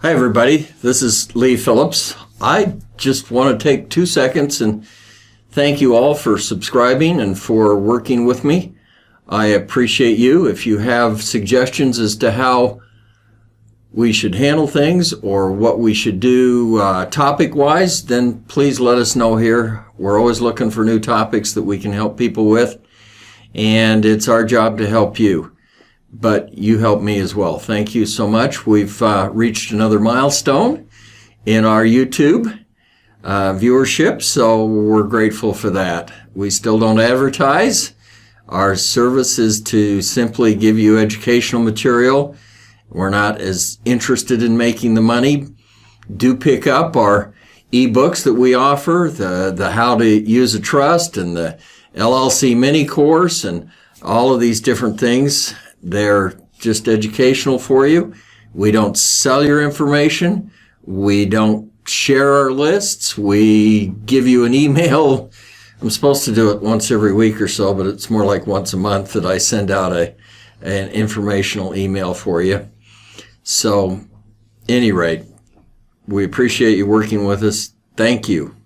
Hi, everybody. This is Lee Phillips. I just want to take 2 seconds and thank you all for subscribing and for working with me. I appreciate you. If you have suggestions as to how we should handle things or what we should do topic-wise, then please let us know here. We're always looking for new topics that we can help people with, and it's our job to help you. But you help me as well. Thank you so much. We've reached another milestone in our YouTube viewership, so we're grateful for that. We still don't advertise. Our service is to simply give you educational material. We're not as interested in making the money. Do pick up our ebooks that we offer, the how to use a trust and the LLC mini course and all of these different things. They're just educational for you. We don't sell your information. We don't share our lists. We give you an email. I'm supposed to do it once every week or so, but it's more like once a month that I send out an informational email for you. So, any rate, we appreciate you working with us. Thank you.